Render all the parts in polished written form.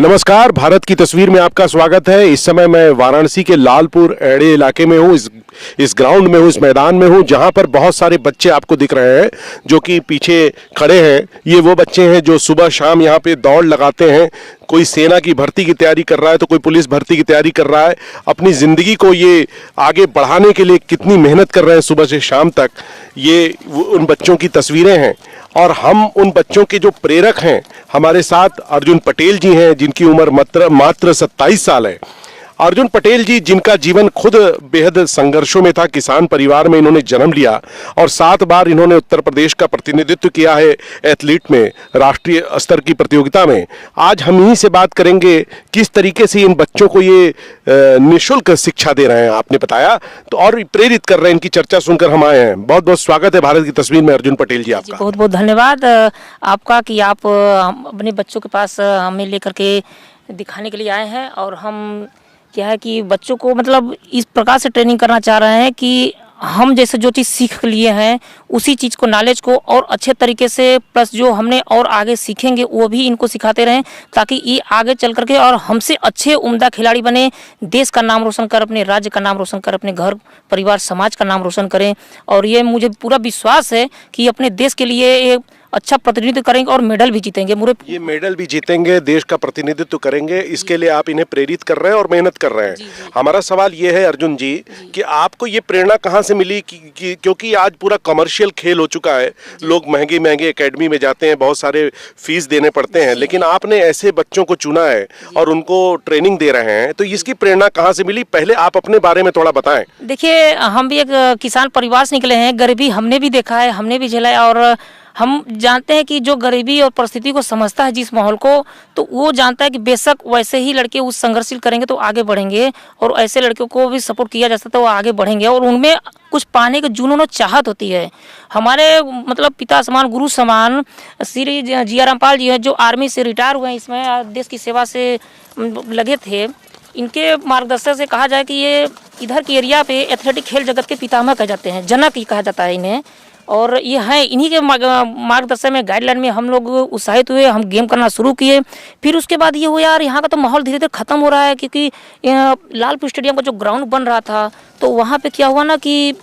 नमस्कार, भारत की तस्वीर में आपका स्वागत है। इस समय मैं वाराणसी के लालपुर एड़े इलाके में हूँ, इस ग्राउंड में हूँ, इस मैदान में हूँ, जहाँ पर बहुत सारे बच्चे आपको दिख रहे हैं जो कि पीछे खड़े हैं। ये वो बच्चे हैं जो सुबह शाम यहाँ पे दौड़ लगाते हैं। कोई सेना की भर्ती की तैयारी कर रहा है तो कोई पुलिस भर्ती की तैयारी कर रहा है। अपनी ज़िंदगी को ये आगे बढ़ाने के लिए कितनी मेहनत कर रहे हैं सुबह से शाम तक, ये उन बच्चों की तस्वीरें हैं। और हम उन बच्चों के जो प्रेरक हैं, हमारे साथ अर्जुन पटेल जी हैं, जिनकी उम्र मात्र 27 साल है। अर्जुन पटेल जी, जिनका जीवन खुद बेहद संघर्षों में था। किसान परिवार में इन्होंने जन्म लिया और 7 बार इन्होंने उत्तर प्रदेश का प्रतिनिधित्व किया है एथलीट में, राष्ट्रीय स्तर की प्रतियोगिता में। आज हम यहीं से बात करेंगे किस तरीके से इन बच्चों को ये निःशुल्क शिक्षा दे रहे हैं, आपने बताया, तो और प्रेरित कर रहे हैं। इनकी चर्चा सुनकर हम आए हैं। बहुत बहुत स्वागत है भारत की तस्वीर में अर्जुन पटेल जी आपका। बहुत बहुत धन्यवाद आपका कि आप अपने बच्चों के पास हमें लेकर के दिखाने के लिए आए हैं। और हम क्या है कि बच्चों को मतलब इस प्रकार से ट्रेनिंग करना चाह रहे हैं कि हम जैसे जो चीज़ सीख लिए हैं उसी चीज़ को, नॉलेज को और अच्छे तरीके से, प्लस जो हमने और आगे सीखेंगे वो भी इनको सिखाते रहें, ताकि ये आगे चल करके और हमसे अच्छे उम्दा खिलाड़ी बने, देश का नाम रोशन कर, अपने राज्य का नाम रोशन कर, अपने घर परिवार समाज का नाम रोशन करें। और ये मुझे पूरा विश्वास है कि अपने देश के लिए एक अच्छा प्रतिनिधित्व करेंगे और मेडल भी जीतेंगे। ये मेडल भी जीतेंगे, देश का प्रतिनिधित्व करेंगे, इसके लिए आप इन्हें प्रेरित कर रहे हैं और मेहनत कर रहे हैं। जी। हमारा सवाल ये है अर्जुन जी कि आपको ये प्रेरणा कहाँ से मिली क्योंकि आज पूरा कमर्शियल खेल हो चुका है, लोग महंगी महंगी एकेडमी में जाते हैं, बहुत सारे फीस देने पड़ते हैं, लेकिन आपने ऐसे बच्चों को चुना है और उनको ट्रेनिंग दे रहे हैं, तो इसकी प्रेरणा कहाँ से मिली? पहले आप अपने बारे में थोड़ा बताएं। देखिए, हम भी एक किसान परिवार से निकले हैं, गरीबी हमने भी देखा है, हमने भी झेला है। और हम जानते हैं कि जो गरीबी और परिस्थिति को समझता है, जिस माहौल को, तो वो जानता है कि बेशक वैसे ही लड़के उस संघर्षशील करेंगे तो आगे बढ़ेंगे, और ऐसे लड़कों को भी सपोर्ट किया जा सकता है, वो आगे बढ़ेंगे और उनमें कुछ पाने की जुनून और चाहत होती है। हमारे मतलब पिता समान, गुरु समान श्री जिया रामपाल जी हैं, जो आर्मी से रिटायर हुए हैं, इसमें देश की सेवा से लगे थे। इनके मार्गदर्शन से कहा जाए कि ये इधर की एरिया पे एथलेटिक खेल जगत के पितामह कहे जाते हैं, जनक ही कहा जाता है इन्हें। और ये हैं, इन्हीं के मार्गदर्शन में, गाइडलाइन में हम लोग उत्साहित हुए, हम गेम करना शुरू किए। फिर उसके बाद ये हुआ यार, यहाँ का तो माहौल धीरे धीरे ख़त्म हो रहा है, क्योंकि लालपुर स्टेडियम का जो ग्राउंड बन रहा था, तो वहाँ पे क्या हुआ ना कि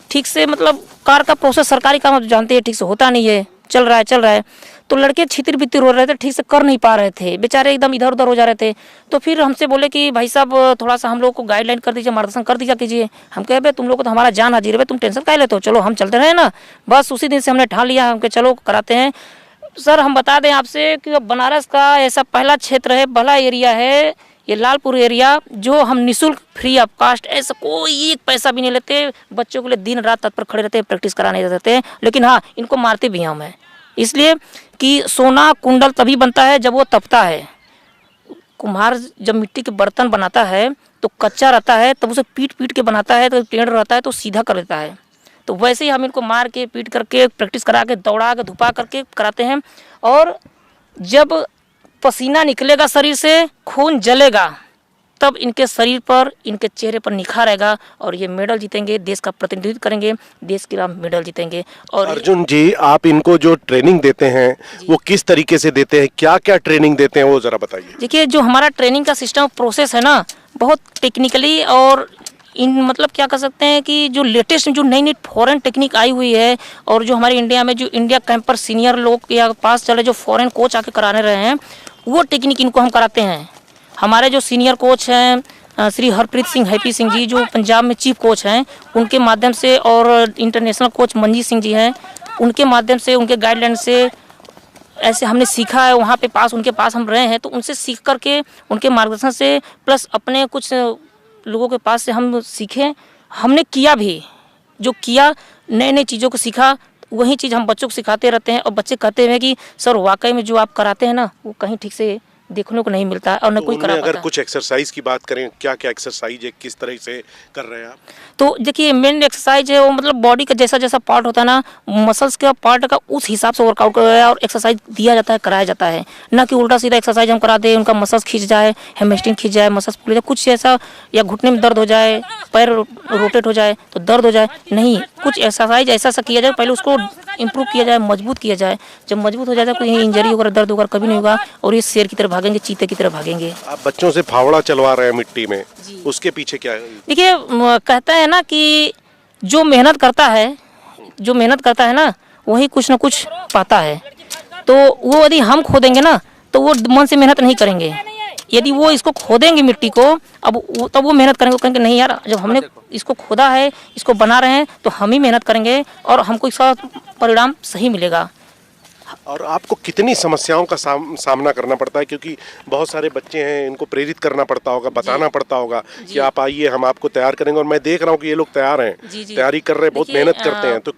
ठीक से मतलब कार का प्रोसेस, सरकारी काम आप जानते हैं, ठीक से होता नहीं है, चल रहा है। तो लड़के छितिर बितिर हो रहे थे, ठीक से कर नहीं पा रहे थे, बेचारे एकदम इधर उधर हो जा रहे थे। तो फिर हमसे बोले कि भाई साहब थोड़ा सा हम लोग को गाइडलाइन कर दीजिए, मार्गदर्शन कर दीजिए कीजिए। हम कहे भाई तुम लोग को तो हमारा जान हाजिर है, तुम टेंशन काहे लेते हो, चलो हम चलते रहे ना। बस उसी दिन से हमने ठान लिया, हम चलो कराते हैं। सर, हम बता दें आपसे कि बनारस का ऐसा पहला क्षेत्र है, पहला एरिया है ये लालपुर एरिया, जो हम निःशुल्क, फ्री ऑफ कास्ट, ऐसा कोई एक पैसा भी नहीं लेते, बच्चों के लिए दिन रात तत्पर खड़े रहते हैं, प्रैक्टिस कराने रहते हैं। लेकिन हाँ, इनको मारते भी हम हैं, इसलिए कि सोना कुंडल तभी बनता है जब वो तपता है। कुम्हार जब मिट्टी के बर्तन बनाता है तो कच्चा रहता है, तब उसे पीट पीट के बनाता है, तो टेढ़ रहता है तो सीधा कर देता है। तो वैसे ही हम इनको मार के, पीट करके, प्रैक्टिस करा के, दौड़ा के, धुपा करके कराते हैं। और जब पसीना निकलेगा शरीर से, खून जलेगा, तब इनके शरीर पर, इनके चेहरे पर निखार आएगा और ये मेडल जीतेंगे, देश का प्रतिनिधित्व करेंगे, देश के नाम मेडल जीतेंगे। और अर्जुन जी, आप इनको जो ट्रेनिंग देते हैं वो किस तरीके से देते हैं, क्या क्या ट्रेनिंग देते हैं, वो जरा बताइए। देखिए, जो हमारा ट्रेनिंग का सिस्टम प्रोसेस है ना, बहुत टेक्निकली, और इन मतलब क्या कर सकते हैं कि जो लेटेस्ट, जो नई नई फॉरेन टेक्निक आई हुई है, और जो हमारे इंडिया में जो इंडिया कैंप पर सीनियर लोग या पास चले, जो फॉरेन कोच आके कराने रहे हैं, वो टेक्निक इनको हम कराते हैं। हमारे जो सीनियर कोच हैं श्री हरप्रीत सिंह, हैप्पी सिंह जी, जो पंजाब में चीफ कोच हैं, उनके माध्यम से, और इंटरनेशनल कोच मंजीत सिंह जी हैं, उनके माध्यम से, उनके गाइडलाइन से ऐसे हमने सीखा है। वहाँ पे उनके पास हम रहे हैं, तो उनसे सीख करके, उनके मार्गदर्शन से, प्लस अपने कुछ लोगों के पास से हम सीखे, हमने किया भी, जो किया, नए नए चीज़ों को सीखा, वही चीज़ हम बच्चों को सिखाते रहते हैं। और बच्चे कहते हैं कि सर वाकई में जो आप कराते हैं ना, वो कहीं ठीक से देखने को नहीं मिलता है और न कोई करा पाता। अगर कुछ एक्सरसाइज की बात करें, क्या क्या एक्सरसाइज है, किस तरह से कर रहे हैं आप? तो देखिए, मेन एक्सरसाइज है वो मतलब बॉडी का जैसा जैसा पार्ट होता है ना, मसल्स का पार्ट का, उस हिसाब से वर्कआउट कराया और एक्सरसाइज दिया जाता है, कराया जाता है। ना कि उल्टा सीधा एक्सरसाइज हम करा दें, उनका मसल्स खींच जाए, हैमस्ट्रिंग खींच जाए, मसल्स फूल जाए, कुछ ऐसा, या घुटने में दर्द हो जाए, पैर रोटेट हो जाए तो दर्द हो जाए, नहीं, कुछ एक्सरसाइज ऐसा किया जाए, पहले उसको इम्प्रूव किया जाए, मजबूत किया जाए। जब मजबूत हो जाता है कोई इंजरी वगैरह दर्द वगैरह कभी नहीं होगा और ये शेर की तरह भागेंगे, चीते की तरह भागेंगे। आप बच्चों से फावड़ा चलवा रहे हैं मिट्टी में, उसके पीछे क्या है? देखिए कहता है ना कि जो मेहनत करता है ना वही कुछ ना कुछ पाता है। तो वो यदि हम खोदेंगे ना तो वो मन से मेहनत नहीं करेंगे। यदि वो इसको खोदेंगे मिट्टी को तब वो मेहनत करेंगे, वो कहेंगे नहीं यार जब हमने इसको खोदा है, इसको बना रहे हैं तो हम ही मेहनत करेंगे और हमको इसका परिणाम सही मिलेगा। और आपको कितनी समस्याओं का सामना करना पड़ता है, क्योंकि बहुत सारे बच्चे हैं, इनको प्रेरित करना पड़ता होगा, बताना पड़ता होगा कि आप आइए हम आपको तैयार करेंगे। और मैं देख रहा हूँ कि ये लोग तैयार हैं, तैयारी कर रहे हैं, बहुत मेहनत करते हैं। तो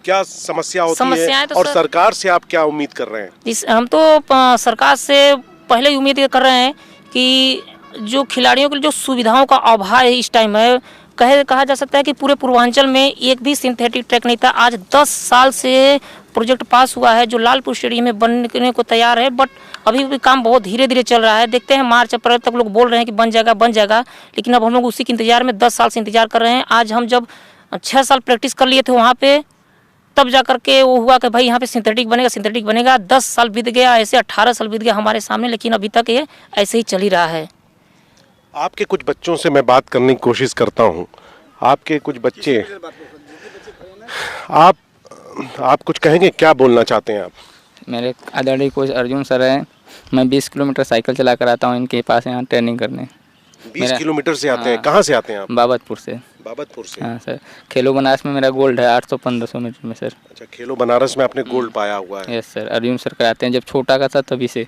क्या समस्या होती है और सरकार से आप क्या उम्मीद कर रहे हैं? हम तो सरकार से पहले ही उम्मीद कर रहे हैं कि जो खिलाड़ियों के लिए जो सुविधाओं का अभाव है इस टाइम है, कहा जा सकता है कि पूरे पूर्वांचल में एक भी सिंथेटिक ट्रैक नहीं था। आज 10 साल से प्रोजेक्ट पास हुआ है जो लालपुर स्टेडियम में बनने को तैयार है, बट अभी भी काम बहुत धीरे धीरे चल रहा है। देखते हैं मार्च अप्रैल तक लोग बोल रहे हैं कि बन जाएगा, लेकिन अब हम लोग उसी के इंतजार में 10 साल से इंतजार कर रहे हैं। आज हम जब 6 साल प्रैक्टिस कर लिए थे वहाँ पे, तब जा करके वो हुआ कि भाई यहाँ पे सिंथेटिक बनेगा। 10 साल बीत गया, ऐसे 18 साल बीत गया हमारे सामने, लेकिन अभी तक ये ऐसे ही चल ही रहा है। आपके कुछ बच्चों से मैं बात करने की कोशिश करता हूँ। आपके कुछ बच्चे, आप कुछ कहेंगे, क्या बोलना चाहते हैं आप? मेरे आदरणीय कोच अर्जुन सर हैं। मैं 20 किलोमीटर साइकिल चला कर आता हूँ इनके पास यहाँ ट्रेनिंग करने। 20 किलोमीटर से आते हैं? कहाँ से आते हैं आप? बाबतपुर से। बाबतपुर से? हाँ सर। खेलो बनारस में मेरा गोल्ड है 800-1500 मीटर में सर। अच्छा, खेलो बनारस में आपने गोल्ड पाया हुआ है? Yes sir. अर्जुन सर कराते हैं, जब छोटा का था तभी से।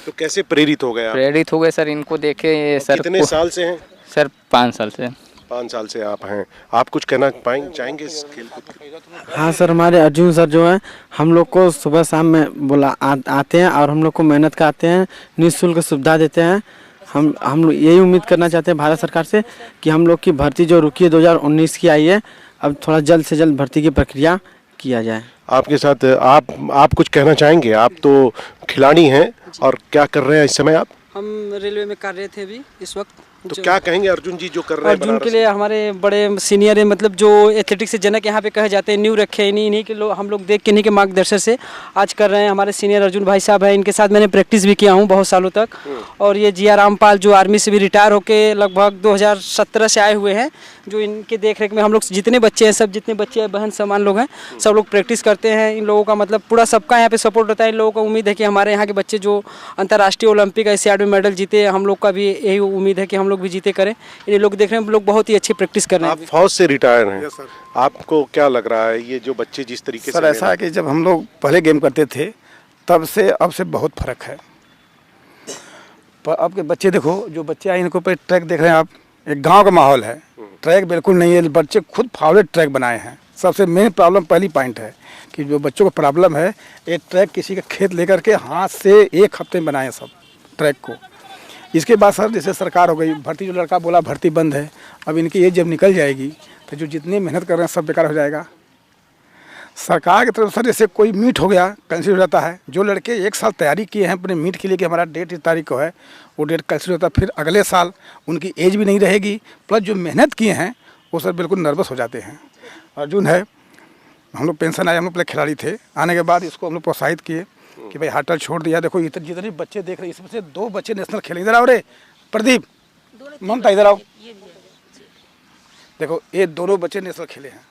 तो कैसे प्रेरित हो गए आप? प्रेरित हो गए सर, इनको देखे सर। कितने साल से हैं? सर 5 साल से। 5 साल से आप हैं। आप कुछ कहना चाहेंगे इस खेल कूद? हाँ सर, हमारे अर्जुन सर जो हैं हम लोग को सुबह शाम में आते हैं और हम लोग को मेहनत कराते हैं, निःशुल्क सुविधा देते हैं। हम लोग यही उम्मीद करना चाहते हैं भारत सरकार से कि हम लोग की भर्ती जो रुकी है 2019 की आई है, अब थोड़ा जल्द से जल्द भर्ती की प्रक्रिया किया जाए। आपके साथ आप कुछ कहना चाहेंगे? आप तो खिलाड़ी हैं और क्या कर रहे हैं इस समय आप? हम रेलवे में कर रहे थे अभी इस वक्त। तो क्या कहेंगे अर्जुन जी जो कर रहे हैं? अर्जुन के लिए हमारे बड़े सीनियर है, मतलब जो एथलेटिक्स से जनक यहाँ पे कहे जाते हैं, न्यू रखे इन्हीं के लोग, हम लोग देख के इन्हीं के मार्गदर्शन से आज कर रहे हैं। हमारे सीनियर अर्जुन भाई साहब हैं, इनके साथ मैंने प्रैक्टिस भी किया हूँ बहुत सालों तक। और ये जिया रामपाल जो आर्मी से भी रिटायर होके लगभग 2017 से आए हुए हैं, जो इनके देख रेख में हम लोग जितने बच्चे हैं, सब जितने बच्चे बहन समान लोग हैं, सब लोग प्रैक्टिस करते हैं। इन लोगों का मतलब पूरा सबका यहाँ पे सपोर्ट रहता है। इन लोगों को उम्मीद है कि हमारे यहाँ के बच्चे जो अंतर्राष्ट्रीय ओलंपिक एशियाड में मेडल जीते, हम लोग का भी यही उम्मीद है कि हम लोग भी जीते करें। इन लोग देख रहे हैं, लोग बहुत ही अच्छी प्रैक्टिस कर रहे हैं। आप फौज से रिटायर हैं, आपको क्या लग रहा है ये जो बच्चे जिस तरीके से? सर ऐसा है कि जब हम लोग पहले गेम करते थे तब से अब से बहुत फर्क है। पर अब के बच्चे देखो, जो बच्चे आए इनको पे ट्रैक देख रहे हैं आप, एक गांव का माहौल है, ट्रैक बिल्कुल नहीं है। बच्चे खुद फावड़े ट्रैक बनाए हैं। सबसे मेन प्रॉब्लम पहली पॉइंट है कि जो बच्चों को प्रॉब्लम है, एक ट्रैक किसी का खेत लेकर के हाथ से 1 हफ्ते में बनाए सब ट्रैक को। इसके बाद सर जैसे सरकार हो गई, भर्ती जो लड़का बोला भर्ती बंद है, अब इनकी एज जब निकल जाएगी तो जो जितनी मेहनत कर रहे हैं सब बेकार हो जाएगा। सरकार की तरफ सर जैसे कोई मीट हो गया कैंसिल हो जाता है। जो लड़के 1 साल तैयारी किए हैं अपने मीट के लिए कि हमारा डेट इस तारीख को है, वो डेट कैंसिल होता है। फिर अगले साल उनकी एज भी नहीं रहेगी, प्लस जो मेहनत किए हैं वो सर बिल्कुल नर्वस हो जाते हैं। अर्जुन है, हम लोग पेंशन आए, हम लोग पहले खिलाड़ी थे, आने के बाद इसको हम लोग प्रोत्साहित किए कि भाई हार्टल छोड़ दिया। देखो इतने जितने बच्चे देख रहे हैं, इसमें से 2 बच्चे नेशनल खेले। इधर आओ रे प्रदीप, ममता इधर आओ। देखो ये दोनों बच्चे नेशनल खेले हैं,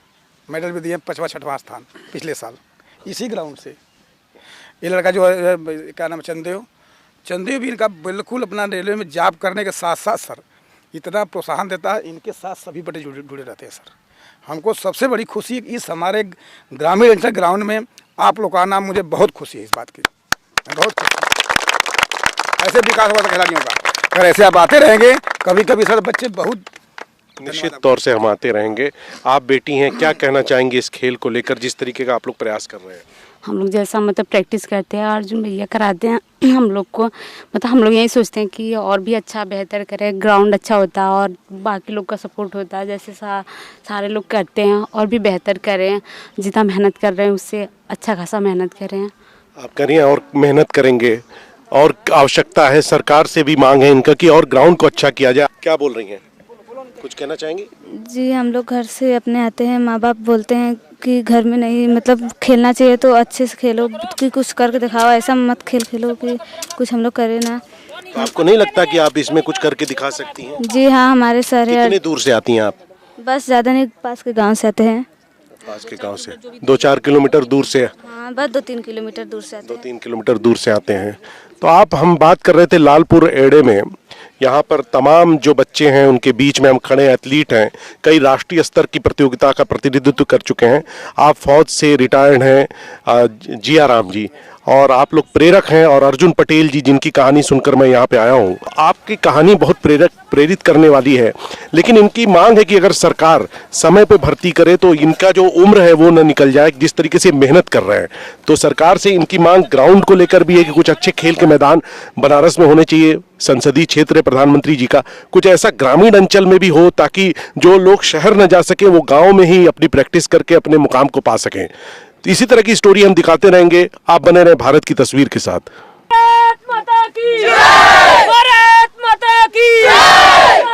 मेडल भी दिए, 5वां-6वां स्थान पिछले साल इसी ग्राउंड से। ये लड़का जो क्या नाम है, चंदेव भी इनका बिल्कुल अपना रेलवे में जॉब करने के साथ साथ सर इतना प्रोत्साहन देता है। इनके साथ सभी बच्चे जुड़े रहते हैं सर। हमको सबसे बड़ी खुशी है कि इस हमारे ग्रामीण अंचल ग्राउंड में आप लोग का नाम, मुझे बहुत खुशी है इस बात की, बहुत खुशी। ऐसे विकास होगा खिलाड़ियों का, अगर ऐसे आप आते रहेंगे कभी कभी सर बच्चे बहुत। निश्चित तौर से हम आते रहेंगे। आप बेटी हैं, क्या कहना चाहेंगे इस खेल को लेकर जिस तरीके का आप लोग प्रयास कर रहे हैं? हम लोग जैसा मतलब प्रैक्टिस करते हैं, अर्जुन भैया कराते हैं हम लोग को, मतलब हम लोग यही सोचते हैं कि और भी अच्छा बेहतर करें, ग्राउंड अच्छा होता है और बाकी लोग का सपोर्ट होता है, जैसे सारे लोग करते हैं और भी बेहतर करें। जितना मेहनत कर रहे हैं उससे अच्छा खासा मेहनत करें। आप करिए और मेहनत करेंगे, और आवश्यकता है, सरकार से भी मांग है इनका कि और ग्राउंड को अच्छा किया जाए। क्या बोल रही हैं, कुछ कहना चाहेंगे? जी, हम लोग घर से अपने आते हैं, माँ बाप बोलते हैं कि घर में नहीं मतलब खेलना चाहिए तो अच्छे से खेलो, कि कुछ करके दिखाओ, ऐसा मत खेलो कि कुछ हम लोग करें ना। तो आपको नहीं लगता कि आप इसमें कुछ करके दिखा सकती हैं? जी हाँ, हमारे सर है। कितने दूर से आती हैं आप? बस ज़्यादा नहीं, पास के गांव से आते हैं। पास के गांव से 2-4 किलोमीटर दूर से? हाँ, बस 2-3 किलोमीटर दूर से आते हैं। 2-3 किलोमीटर दूर से आते हैं। तो हम बात कर रहे थे लालपुर एड़े में, यहाँ पर तमाम जो बच्चे हैं उनके बीच में हम खड़े एथलीट हैं, कई राष्ट्रीय स्तर की प्रतियोगिता का प्रतिनिधित्व कर चुके हैं। आप फौज से रिटायर्ड हैं जिया राम जी, और आप लोग प्रेरक हैं, और अर्जुन पटेल जी जिनकी कहानी सुनकर मैं यहाँ पे आया हूँ। आपकी कहानी बहुत प्रेरित करने वाली है, लेकिन इनकी मांग है कि अगर सरकार समय पे भर्ती करे तो इनका जो उम्र है वो न निकल जाए, जिस तरीके से मेहनत कर रहे हैं। तो सरकार से इनकी मांग ग्राउंड को लेकर भी है कि कुछ अच्छे खेल के मैदान बनारस में होने चाहिए। संसदीय क्षेत्र है प्रधानमंत्री जी का, कुछ ऐसा ग्रामीण अंचल में भी हो ताकि जो लोग शहर न जा सके वो गाँव में ही अपनी प्रैक्टिस करके अपने मुकाम को पा सकें। तो इसी तरह की स्टोरी हम दिखाते रहेंगे। आप बने रहे भारत की तस्वीर के साथ। भारत माता की जय! भारत माता की जय!